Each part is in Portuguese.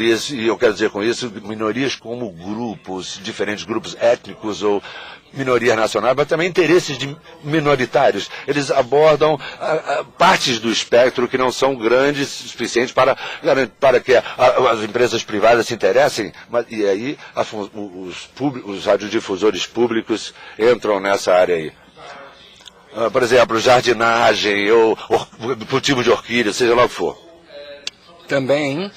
e eu quero dizer com isso, minorias como grupos, diferentes grupos étnicos ou minorias nacionais, mas também interesses minoritários. Eles abordam partes do espectro que não são grandes o suficiente para que as empresas privadas se interessem, e aí os radiodifusores públicos entram nessa área aí. Por exemplo, jardinagem ou cultivo de orquídea, seja lá o que for. Também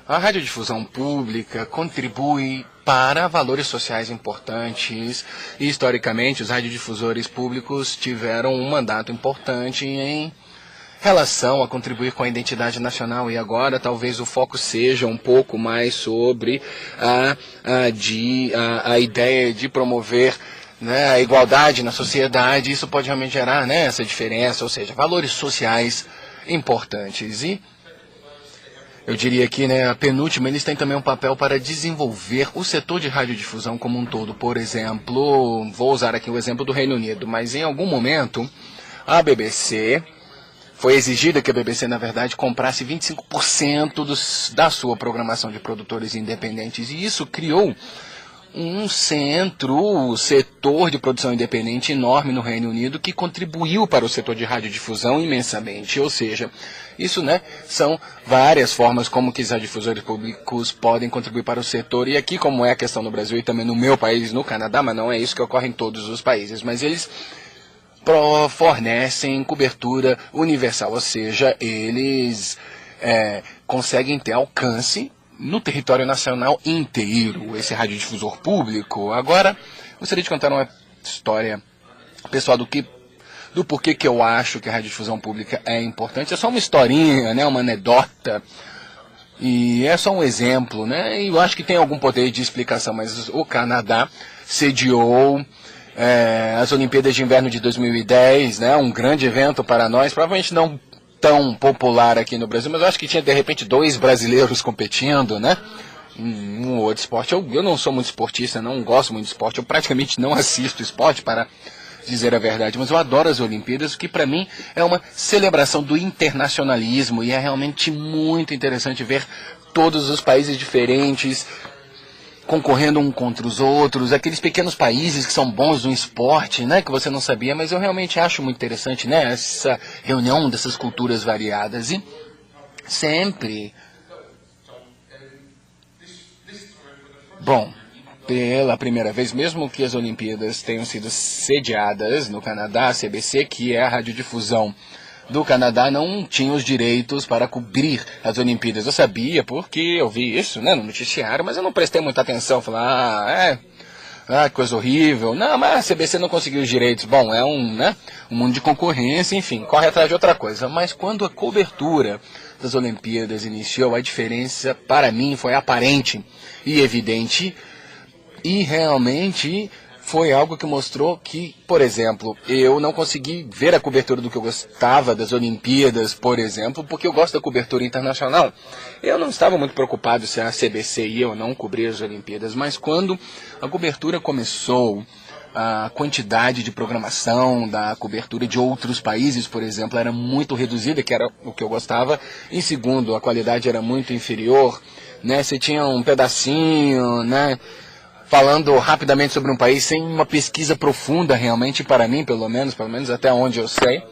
a radiodifusão pública contribui para valores sociais importantes e, historicamente, os radiodifusores públicos tiveram um mandato importante em relação a contribuir com a identidade nacional, e agora talvez o foco seja um pouco mais sobre a ideia de promover, né, a igualdade na sociedade. Isso pode realmente gerar, né, essa diferença, ou seja, valores sociais importantes. E eu diria que, né, a penúltima, eles têm também um papel para desenvolver o setor de radiodifusão como um todo. Por exemplo, vou usar aqui o exemplo do Reino Unido, mas em algum momento a BBC, foi exigida que a BBC, na verdade, comprasse 25% da sua programação de produtores independentes, e isso criou um setor de produção independente enorme no Reino Unido que contribuiu para o setor de radiodifusão imensamente. Ou seja, isso, né, são várias formas como que os radiodifusores públicos podem contribuir para o setor. E aqui, como é a questão no Brasil e também no meu país, no Canadá, mas não é isso que ocorre em todos os países, mas eles fornecem cobertura universal, ou seja, eles conseguem ter alcance no território nacional inteiro, esse radiodifusor público. Agora, gostaria de contar uma história pessoal do porquê que eu acho que a radiodifusão pública é importante. É só uma historinha, né, uma anedota, e é só um exemplo, né, e eu acho que tem algum poder de explicação, mas o Canadá sediou as Olimpíadas de Inverno de 2010, né, um grande evento para nós, provavelmente não tão popular aqui no Brasil, mas eu acho que tinha de repente 2 brasileiros competindo, né? Um outro esporte. Eu não sou muito esportista, não gosto muito de esporte, eu praticamente não assisto esporte, para dizer a verdade, mas eu adoro as Olimpíadas, o que para mim é uma celebração do internacionalismo, e é realmente muito interessante ver todos os países diferentes concorrendo um contra os outros, aqueles pequenos países que são bons no esporte, né, que você não sabia, mas eu realmente acho muito interessante, né, essa reunião dessas culturas variadas. E sempre, bom, pela primeira vez, mesmo que as Olimpíadas tenham sido sediadas no Canadá, a CBC, que é a radiodifusão do Canadá, não tinha os direitos para cobrir as Olimpíadas. Eu sabia porque eu vi isso, né, no noticiário, mas eu não prestei muita atenção. Falei, que coisa horrível. Não, mas a CBC não conseguiu os direitos. Bom, é um mundo de concorrência, enfim, corre atrás de outra coisa. Mas quando a cobertura das Olimpíadas iniciou, a diferença para mim foi aparente e evidente, e realmente foi algo que mostrou que, por exemplo, eu não consegui ver a cobertura do que eu gostava das Olimpíadas, por exemplo, porque eu gosto da cobertura internacional. Eu não estava muito preocupado se a CBC ia ou não cobrir as Olimpíadas, mas quando a cobertura começou, a quantidade de programação da cobertura de outros países, por exemplo, era muito reduzida, que era o que eu gostava. Em segundo, a qualidade era muito inferior, né? Você tinha um pedacinho, né, falando rapidamente sobre um país sem uma pesquisa profunda realmente, para mim, pelo menos até onde eu sei.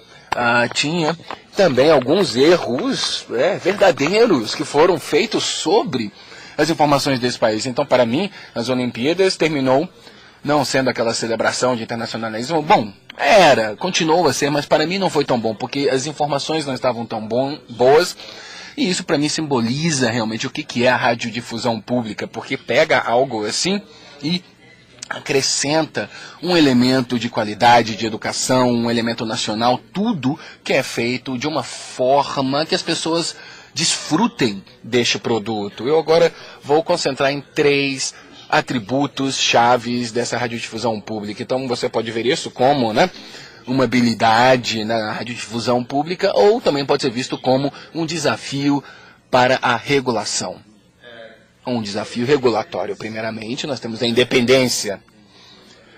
Tinha também alguns erros verdadeiros que foram feitos sobre as informações desse país. Então, para mim, as Olimpíadas terminou não sendo aquela celebração de internacionalismo. Bom, continuou a ser, mas para mim não foi tão bom, porque as informações não estavam tão boas. E isso para mim simboliza realmente o que é a radiodifusão pública, porque pega algo assim e acrescenta um elemento de qualidade, de educação, um elemento nacional, tudo que é feito de uma forma que as pessoas desfrutem deste produto. Eu agora vou concentrar em 3 atributos chaves dessa radiodifusão pública. Então você pode ver isso como, né, uma habilidade na radiodifusão pública, ou também pode ser visto como um desafio para a regulação. Um desafio regulatório, primeiramente, nós temos a independência.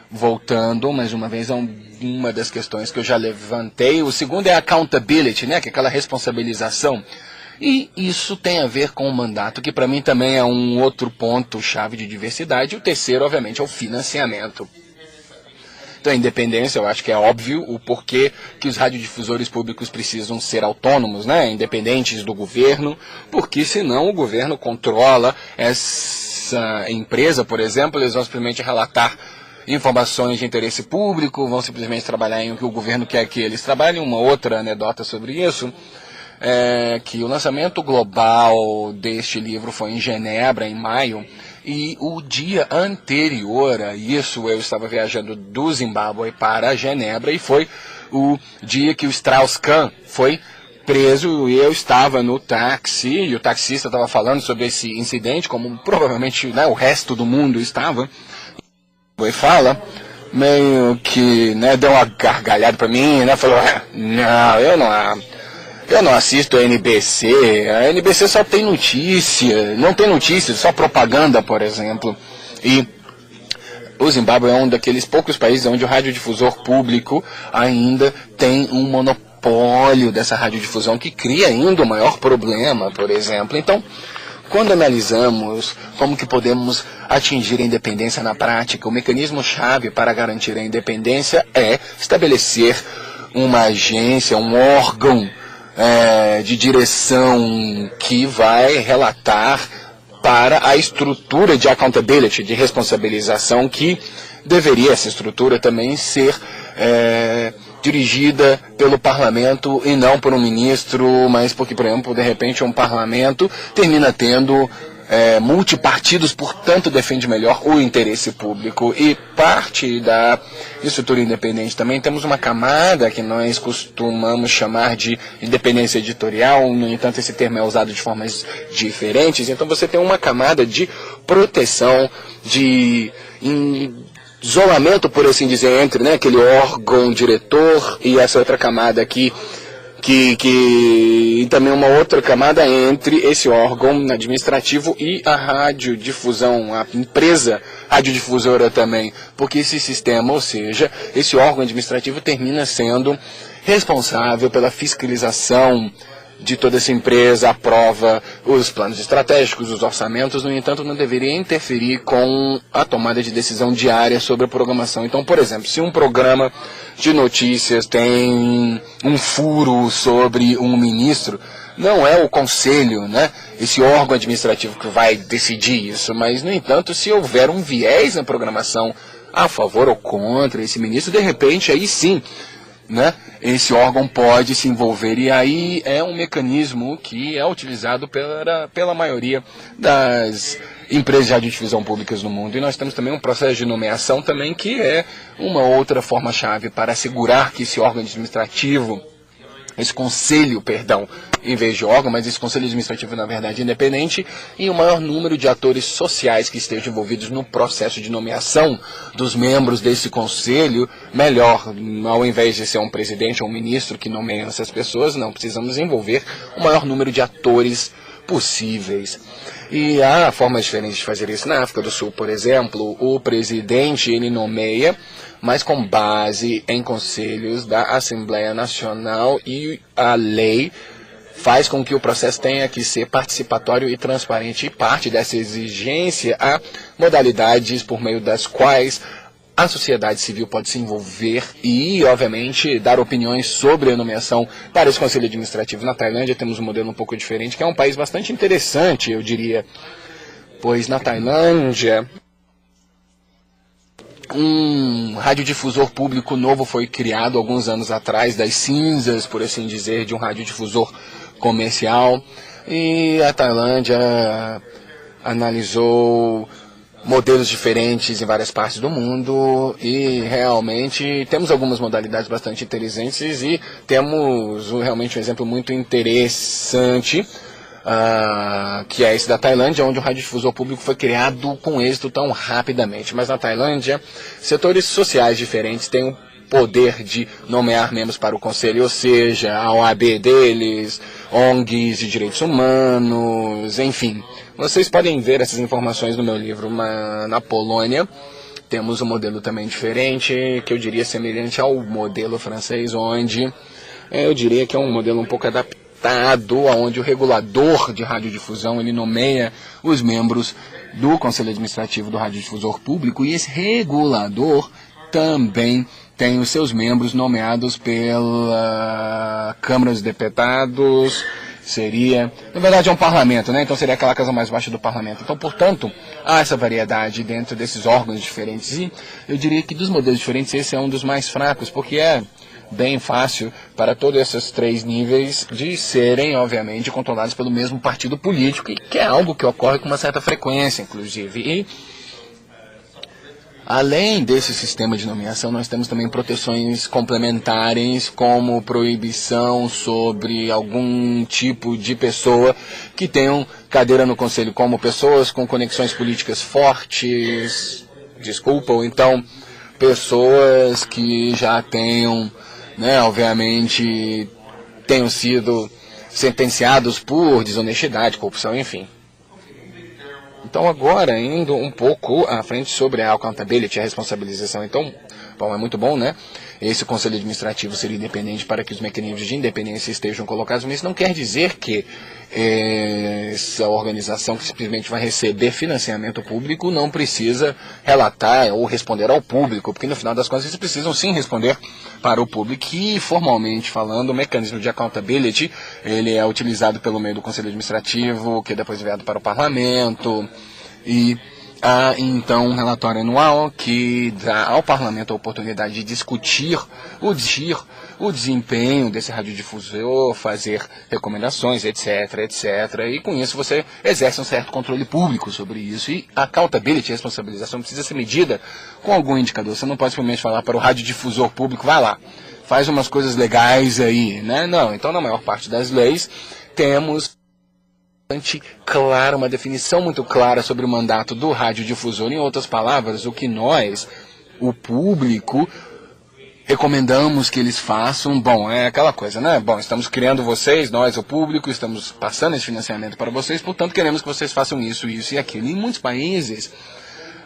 Voltando, mais uma vez, a uma das questões que eu já levantei. O segundo é a accountability, né, que é aquela responsabilização. E isso tem a ver com o mandato, que para mim também é um outro ponto-chave de diversidade. O terceiro, obviamente, é o financiamento. Então, a independência, eu acho que é óbvio o porquê que os radiodifusores públicos precisam ser autônomos, né, independentes do governo, porque senão o governo controla essa empresa, por exemplo, eles vão simplesmente relatar informações de interesse público, vão simplesmente trabalhar em o que o governo quer que eles trabalhem. Uma outra anedota sobre isso é que o lançamento global deste livro foi em Genebra, em maio, e o dia anterior a isso eu estava viajando do Zimbábue para Genebra, e foi o dia que o Strauss-Kahn foi preso, e eu estava no táxi, e o taxista estava falando sobre esse incidente, como provavelmente, né, o resto do mundo estava, e fala, meio que, né, deu uma gargalhada para mim, né, falou, não, eu não assisto a NBC só tem notícia, não tem notícia, só propaganda, por exemplo. E o Zimbábue é um daqueles poucos países onde o radiodifusor público ainda tem um monopólio dessa radiodifusão, que cria ainda o maior problema, por exemplo. Então, quando analisamos como que podemos atingir a independência na prática, o mecanismo-chave para garantir a independência é estabelecer uma agência, um órgão de direção que vai relatar para a estrutura de accountability, de responsabilização, que deveria essa estrutura também ser dirigida pelo parlamento e não por um ministro, mas porque, por exemplo, de repente um parlamento termina tendo multipartidos, portanto defende melhor o interesse público. E parte da estrutura independente também temos uma camada que nós costumamos chamar de independência editorial, no entanto esse termo é usado de formas diferentes. Então você tem uma camada de proteção, de isolamento, por assim dizer, entre, né, aquele órgão diretor e essa outra camada aqui, e também uma outra camada entre esse órgão administrativo e a radiodifusão, a empresa radiodifusora também, porque esse sistema, ou seja, esse órgão administrativo termina sendo responsável pela fiscalização de toda essa empresa, aprova os planos estratégicos, os orçamentos, no entanto não deveria interferir com a tomada de decisão diária sobre a programação. Então, por exemplo, se um programa de notícias tem um furo sobre um ministro, não é o conselho, né, esse órgão administrativo que vai decidir isso, mas, no entanto, se houver um viés na programação a favor ou contra esse ministro, de repente, aí sim, né, esse órgão pode se envolver, e aí é um mecanismo que é utilizado pela maioria das empresas de radiodifusão públicas no mundo. E nós temos também um processo de nomeação também, que é uma outra forma-chave para assegurar que esse órgão administrativo, esse conselho, perdão, em vez de órgão, mas esse conselho administrativo, na verdade, é independente, e o maior número de atores sociais que estejam envolvidos no processo de nomeação dos membros desse conselho, melhor. Ao invés de ser um presidente ou um ministro que nomeia essas pessoas, não, precisamos envolver o maior número de atores possíveis. E há formas diferentes de fazer isso. Na África do Sul, por exemplo, o presidente, ele nomeia, mas com base em conselhos da Assembleia Nacional, e a lei faz com que o processo tenha que ser participatório e transparente, e parte dessa exigência há modalidades por meio das quais a sociedade civil pode se envolver e, obviamente, dar opiniões sobre a nomeação para esse conselho administrativo. Na Tailândia temos um modelo um pouco diferente, que é um país bastante interessante, eu diria, pois na Tailândia um radiodifusor público novo foi criado alguns anos atrás, das cinzas, por assim dizer, de um radiodifusor comercial, e a Tailândia analisou modelos diferentes em várias partes do mundo, e realmente temos algumas modalidades bastante interessantes, e temos realmente um exemplo muito interessante, que é esse da Tailândia, onde o radiodifusor público foi criado com êxito tão rapidamente. Mas na Tailândia, setores sociais diferentes têm o poder de nomear membros para o conselho, ou seja, a OAB deles, ONGs de direitos humanos, enfim. Vocês podem ver essas informações no meu livro. Na Polônia temos um modelo também diferente, que eu diria semelhante ao modelo francês, onde eu diria que é um modelo um pouco adaptado deputado, onde o regulador de radiodifusão ele nomeia os membros do Conselho Administrativo do Radiodifusor Público, e esse regulador também tem os seus membros nomeados pela Câmara dos Deputados. Seria, na verdade é um parlamento, né? Então seria aquela casa mais baixa do parlamento. Então, portanto, há essa variedade dentro desses órgãos diferentes, e eu diria que dos modelos diferentes esse é um dos mais fracos, porque é bem fácil para todos esses três níveis de serem, obviamente, controlados pelo mesmo partido político, que é algo que ocorre com uma certa frequência, inclusive. E além desse sistema de nomeação, nós temos também proteções complementares, como proibição sobre algum tipo de pessoa que tenham cadeira no conselho, como pessoas com conexões políticas fortes, ou então pessoas que já tenham, né, obviamente, tenham sido sentenciados por desonestidade, corrupção, enfim. Então agora, indo um pouco à frente sobre a accountability, a responsabilização. Então, bom, é muito bom, né? Esse conselho administrativo seria independente para que os mecanismos de independência estejam colocados, mas isso não quer dizer que essa organização que simplesmente vai receber financiamento público não precisa relatar ou responder ao público, porque no final das contas eles precisam sim responder para o público, e formalmente falando, o mecanismo de accountability, ele é utilizado pelo meio do conselho administrativo, que é depois enviado para o parlamento, e há então um relatório anual que dá ao parlamento a oportunidade de discutir o desempenho desse radiodifusor, fazer recomendações, etc, etc. E com isso você exerce um certo controle público sobre isso. E a accountability, a responsabilização, precisa ser medida com algum indicador. Você não pode simplesmente falar para o radiodifusor público, vai lá, faz umas coisas legais aí, né? Não, então na maior parte das leis temos clara, uma definição muito clara sobre o mandato do radiodifusor. Em outras palavras, o que nós, o público, recomendamos que eles façam, bom, é aquela coisa, né? Bom, estamos criando vocês, nós, o público, estamos passando esse financiamento para vocês, portanto queremos que vocês façam isso, isso e aquilo. Em muitos países,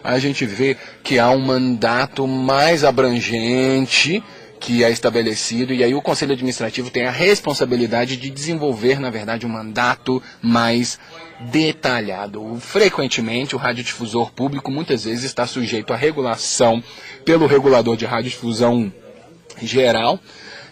a gente vê que há um mandato mais abrangente que é estabelecido, e aí o Conselho Administrativo tem a responsabilidade de desenvolver, na verdade, um mandato mais detalhado. Frequentemente, o radiodifusor público muitas vezes está sujeito à regulação pelo regulador de radiodifusão geral.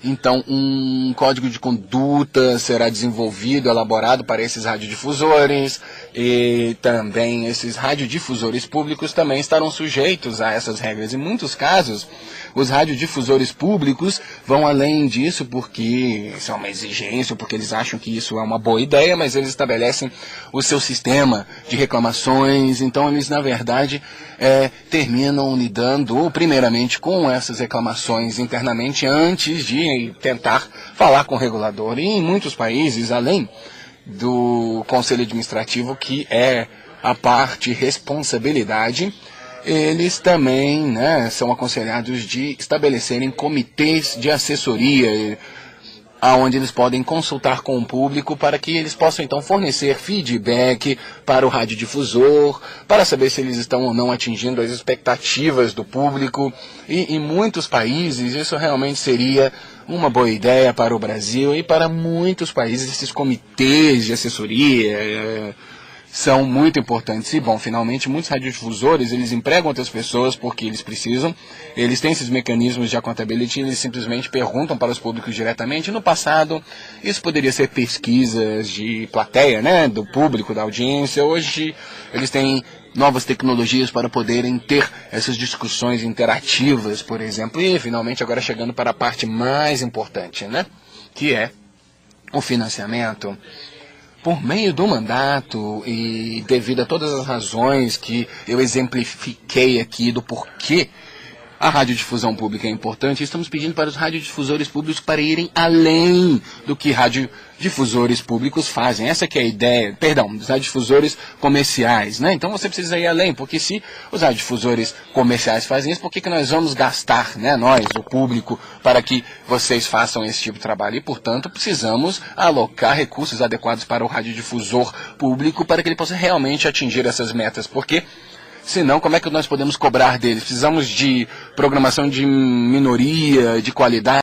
Então, um código de conduta será desenvolvido, elaborado para esses radiodifusores, e também esses radiodifusores públicos também estarão sujeitos a essas regras. Em muitos casos, os radiodifusores públicos vão além disso porque isso é uma exigência, porque eles acham que isso é uma boa ideia, mas eles estabelecem o seu sistema de reclamações. Então eles, na verdade, terminam lidando primeiramente com essas reclamações internamente antes de tentar falar com o regulador. E em muitos países, além do Conselho Administrativo, que é a parte responsabilidade, eles também, né, são aconselhados de estabelecerem comitês de assessoria, onde eles podem consultar com o público para que eles possam então fornecer feedback para o radiodifusor, para saber se eles estão ou não atingindo as expectativas do público. E em muitos países isso realmente seria uma boa ideia para o Brasil, e para muitos países esses comitês de assessoria são muito importantes. E, bom, finalmente, muitos radiodifusores, eles empregam outras pessoas porque eles precisam. Eles têm esses mecanismos de accountability, eles simplesmente perguntam para os públicos diretamente. No passado, isso poderia ser pesquisas de plateia, né, do público, da audiência. Hoje, eles têm novas tecnologias para poderem ter essas discussões interativas, por exemplo. E, finalmente, agora chegando para a parte mais importante, né, que é o financiamento. Por meio do mandato e devido a todas as razões que eu exemplifiquei aqui do porquê a radiodifusão pública é importante, estamos pedindo para os radiodifusores públicos para irem além do que radiodifusores públicos fazem. Essa que é a ideia, dos radiodifusores comerciais, né? Então você precisa ir além, porque se os radiodifusores comerciais fazem isso, por que nós vamos gastar, né, nós, o público, para que vocês façam esse tipo de trabalho? E, portanto, precisamos alocar recursos adequados para o radiodifusor público para que ele possa realmente atingir essas metas, porque senão, como é que nós podemos cobrar deles? Precisamos de programação de minoria, de qualidade.